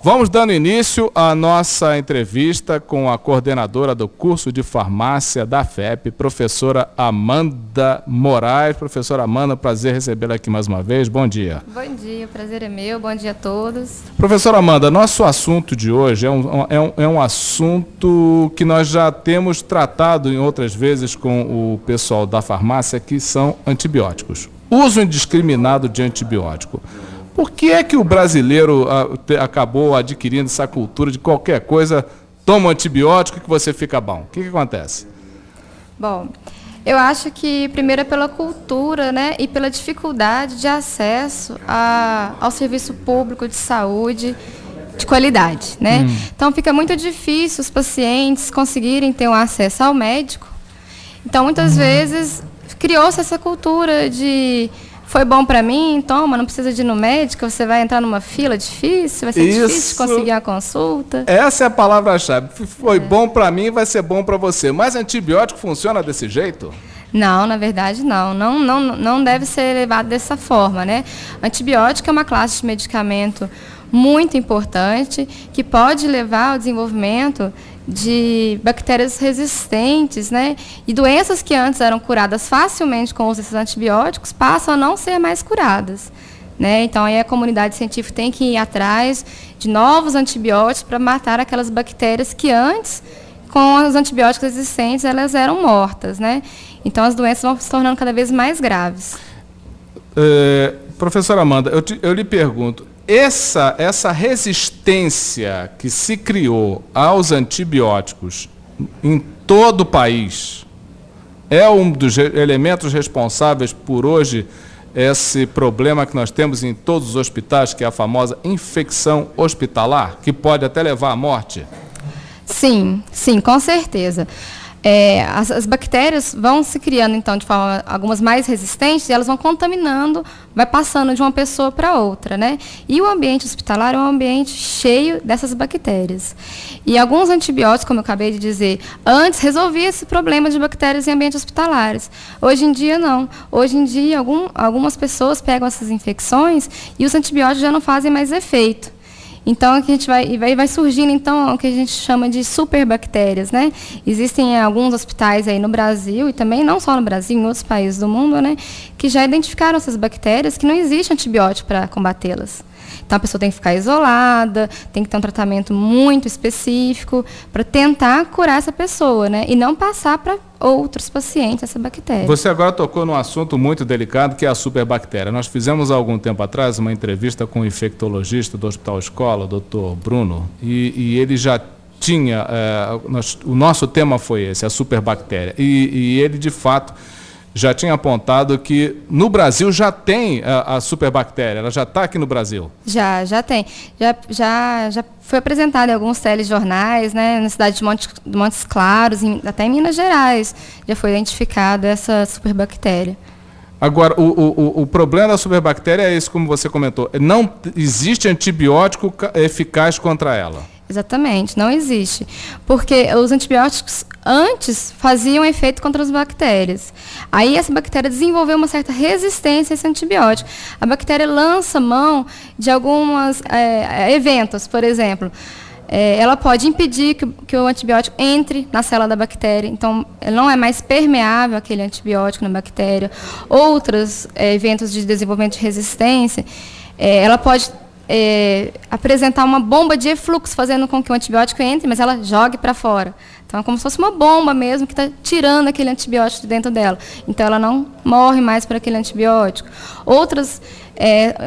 Vamos dando início à nossa entrevista com a coordenadora do curso de farmácia da FEP, professora Amanda Moraes. Professora Amanda, prazer recebê-la aqui mais uma vez. Bom dia. Bom dia, o prazer é meu. Bom dia a todos. Professora Amanda, nosso assunto de hoje é um assunto que nós já temos tratado em outras vezes com o pessoal da farmácia, que são antibióticos. Uso indiscriminado de antibiótico. Por que é que o brasileiro acabou adquirindo essa cultura de qualquer coisa, toma um antibiótico que você fica bom? O que acontece? Bom, eu acho que primeiro é pela cultura, né, e pela dificuldade de acesso ao serviço público de saúde de qualidade, né? Então fica muito difícil os pacientes conseguirem ter um acesso ao médico. Então muitas vezes criou-se essa cultura de... Foi bom para mim, toma, não precisa de ir no médico, você vai entrar numa fila difícil, vai ser difícil conseguir a consulta. Essa é a palavra-chave. Foi bom para mim, vai ser bom para você. Mas antibiótico funciona desse jeito? Não, na verdade não. Não deve ser levado dessa forma, né? Antibiótico é uma classe de medicamento muito importante que pode levar ao desenvolvimento de bactérias resistentes, né? E doenças que antes eram curadas facilmente com os desses antibióticos passam a não ser mais curadas, né? Então aí a comunidade científica tem que ir atrás de novos antibióticos para matar aquelas bactérias que antes, com os antibióticos existentes, elas eram mortas, né? Então as doenças vão se tornando cada vez mais graves. Professora Amanda, eu lhe pergunto, essa resistência que se criou aos antibióticos em todo o país é um dos elementos responsáveis por hoje esse problema que nós temos em todos os hospitais, que é a famosa infecção hospitalar, que pode até levar à morte? Sim, com certeza. As bactérias vão se criando, então, de forma algumas mais resistentes, e elas vão contaminando, vai passando de uma pessoa para outra, né? E o ambiente hospitalar é um ambiente cheio dessas bactérias. E alguns antibióticos, como eu acabei de dizer, antes resolvia esse problema de bactérias em ambientes hospitalares. Hoje em dia, não. Hoje em dia, algumas pessoas pegam essas infecções e os antibióticos já não fazem mais efeito. Então, a gente vai surgindo, então, o que a gente chama de superbactérias, né? Existem alguns hospitais aí no Brasil, e também não só no Brasil, em outros países do mundo, né, que já identificaram essas bactérias, que não existe antibiótico para combatê-las. Então, a pessoa tem que ficar isolada, tem que ter um tratamento muito específico para tentar curar essa pessoa, né? E não passar para outros pacientes essa bactéria. Você agora tocou num assunto muito delicado, que é a superbactéria. Nós fizemos há algum tempo atrás uma entrevista com o infectologista do Hospital Escola, o Dr. Bruno, e ele já tinha... o nosso tema foi esse, a superbactéria. E ele, de fato, já tinha apontado que no Brasil já tem a superbactéria, ela já está aqui no Brasil. Já tem. Já foi apresentado em alguns telejornais, né, na cidade de Montes Claros, até em Minas Gerais, já foi identificada essa superbactéria. Agora, o problema da superbactéria é esse, como você comentou, não existe antibiótico eficaz contra ela. Exatamente, não existe. Porque os antibióticos antes faziam efeito contra as bactérias. Aí essa bactéria desenvolveu uma certa resistência a esse antibiótico. A bactéria lança mão de alguns eventos, por exemplo. Ela pode impedir que o antibiótico entre na célula da bactéria. Então, ele não é mais permeável aquele antibiótico na bactéria. Outros eventos de desenvolvimento de resistência, ela pode... apresentar uma bomba de efluxo, fazendo com que o antibiótico entre, mas ela jogue para fora. Então, é como se fosse uma bomba mesmo que está tirando aquele antibiótico de dentro dela. Então, ela não morre mais por aquele antibiótico. Outras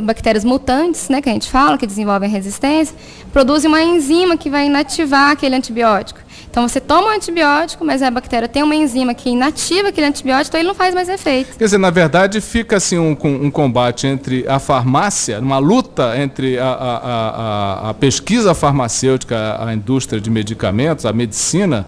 bactérias mutantes, né, que a gente fala, que desenvolvem resistência, produzem uma enzima que vai inativar aquele antibiótico. Então, você toma um antibiótico, mas a bactéria tem uma enzima que inativa aquele antibiótico, então ele não faz mais efeito. Quer dizer, na verdade, fica assim um combate entre a farmácia, uma luta entre a pesquisa farmacêutica, a indústria de medicamentos, a medicina,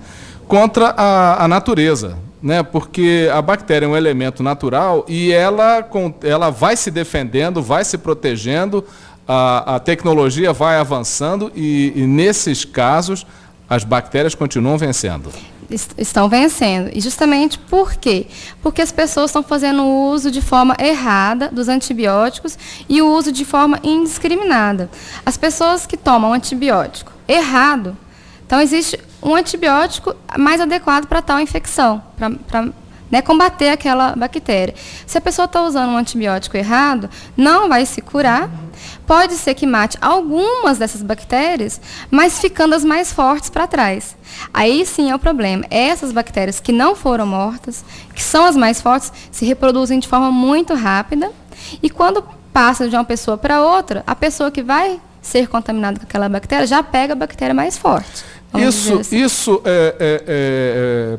contra a natureza, né? Porque a bactéria é um elemento natural e ela vai se defendendo, vai se protegendo, a tecnologia vai avançando e nesses casos as bactérias continuam vencendo. estão vencendo. E justamente por quê? Porque as pessoas estão fazendo o uso de forma errada dos antibióticos e o uso de forma indiscriminada. As pessoas que tomam antibiótico errado, então existe um antibiótico mais adequado para tal infecção, para combater aquela bactéria. Se a pessoa está usando um antibiótico errado, não vai se curar. Pode ser que mate algumas dessas bactérias, mas ficando as mais fortes para trás. Aí sim é o problema. Essas bactérias que não foram mortas, que são as mais fortes, se reproduzem de forma muito rápida. E quando passa de uma pessoa para outra, a pessoa que vai ser contaminada com aquela bactéria já pega a bactéria mais forte. Isso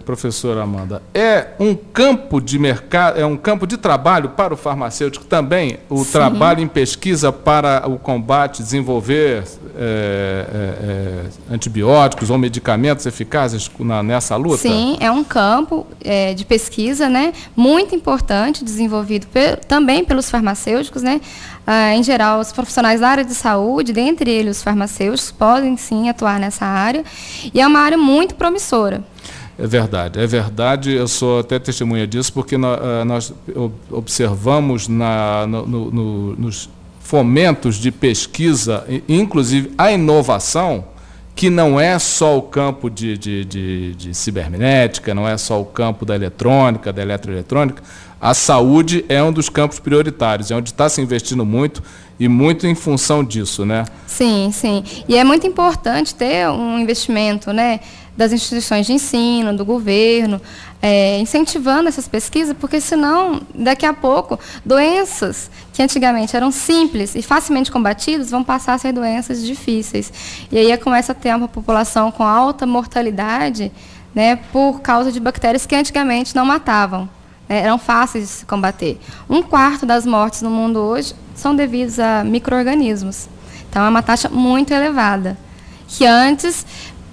professora Amanda, é um campo de mercado, é um campo de trabalho para o farmacêutico também? O Sim. trabalho em pesquisa para o combate, desenvolver antibióticos ou medicamentos eficazes nessa luta? Sim, é um campo de pesquisa, né, muito importante, desenvolvido também pelos farmacêuticos, né? Em geral, os profissionais da área de saúde, dentre eles os farmacêuticos, podem sim atuar nessa área. E é uma área muito promissora. É verdade. Eu sou até testemunha disso, porque nós observamos nos fomentos de pesquisa, inclusive a inovação, que não é só o campo de cibernética, não é só o campo da eletrônica, da eletroeletrônica. A saúde é um dos campos prioritários, é onde está se investindo muito e muito em função disso, né? Sim. E é muito importante ter um investimento, né, das instituições de ensino, do governo, incentivando essas pesquisas, porque senão, daqui a pouco, doenças que antigamente eram simples e facilmente combatidas vão passar a ser doenças difíceis. E aí começa a ter uma população com alta mortalidade, né, por causa de bactérias que antigamente não matavam. Eram fáceis de se combater. 1/4 das mortes no mundo hoje são devidas a micro-organismos. Então, é uma taxa muito elevada, que antes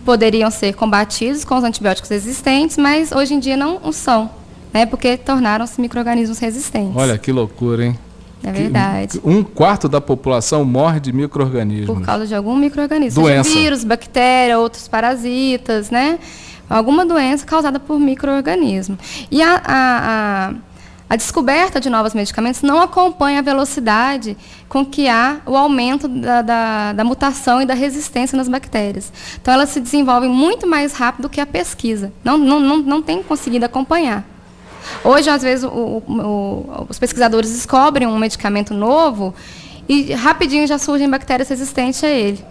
poderiam ser combatidos com os antibióticos existentes, mas hoje em dia não são, né, porque tornaram-se micro-organismos resistentes. Olha que loucura, hein? É verdade. 1/4 da população morre de micro-organismos. Por causa de algum micro-organismo. Doença. Seja vírus, bactéria, outros parasitas, né? Alguma doença causada por micro-organismo. E a descoberta de novos medicamentos não acompanha a velocidade com que há o aumento da mutação e da resistência nas bactérias. Então, elas se desenvolvem muito mais rápido do que a pesquisa. Não tem conseguido acompanhar. Hoje, às vezes, os pesquisadores descobrem um medicamento novo e rapidinho já surgem bactérias resistentes a ele.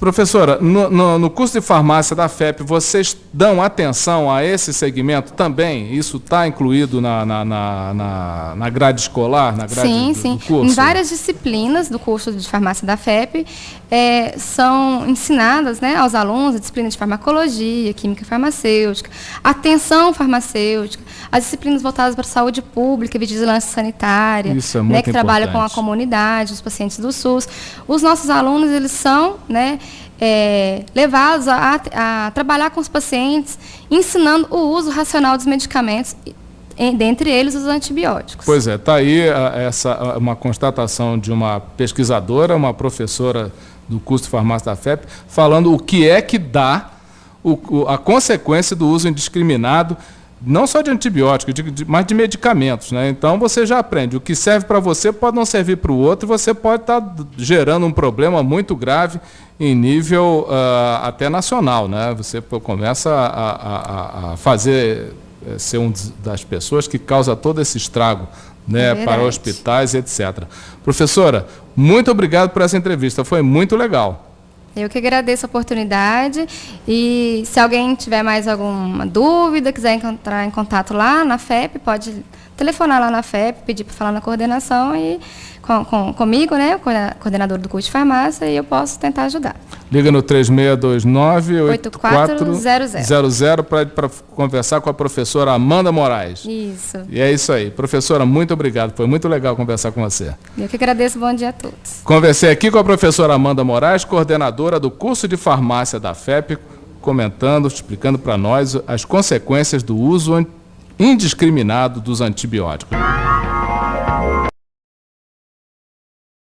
Professora, no curso de farmácia da FEP, vocês dão atenção a esse segmento também? Isso está incluído na grade escolar, na grade do curso? Em várias disciplinas do curso de farmácia da FEP são ensinadas, né, aos alunos a disciplina de farmacologia, química farmacêutica, atenção farmacêutica, as disciplinas voltadas para a saúde pública, vigilância sanitária, isso é muito que trabalha com a comunidade, os pacientes do SUS. Os nossos alunos, eles são, né, levados a trabalhar com os pacientes, ensinando o uso racional dos medicamentos, dentre eles os antibióticos. Pois é, está aí uma constatação de uma pesquisadora, uma professora do curso de farmácia da FEP, falando o que é que dá a consequência do uso indiscriminado, não só de antibióticos, mas de medicamentos, né? Então você já aprende, o que serve para você pode não servir para o outro, e você pode estar gerando um problema muito grave em nível até nacional, né? Você começa a ser uma das pessoas que causa todo esse estrago, né, para hospitais, etc. Professora, muito obrigado por essa entrevista, foi muito legal. Eu que agradeço a oportunidade, e se alguém tiver mais alguma dúvida, quiser entrar em contato lá na FEP, pode telefonar lá na FEP, pedir para falar na coordenação e comigo, né, coordenador do curso de farmácia, e eu posso tentar ajudar. Liga no 3629-8400 para conversar com a professora Amanda Moraes. Isso. E é isso aí. Professora, muito obrigado. Foi muito legal conversar com você. Eu que agradeço. Bom dia a todos. Conversei aqui com a professora Amanda Moraes, coordenadora do curso de farmácia da FEP, comentando, explicando para nós as consequências do uso indiscriminado dos antibióticos.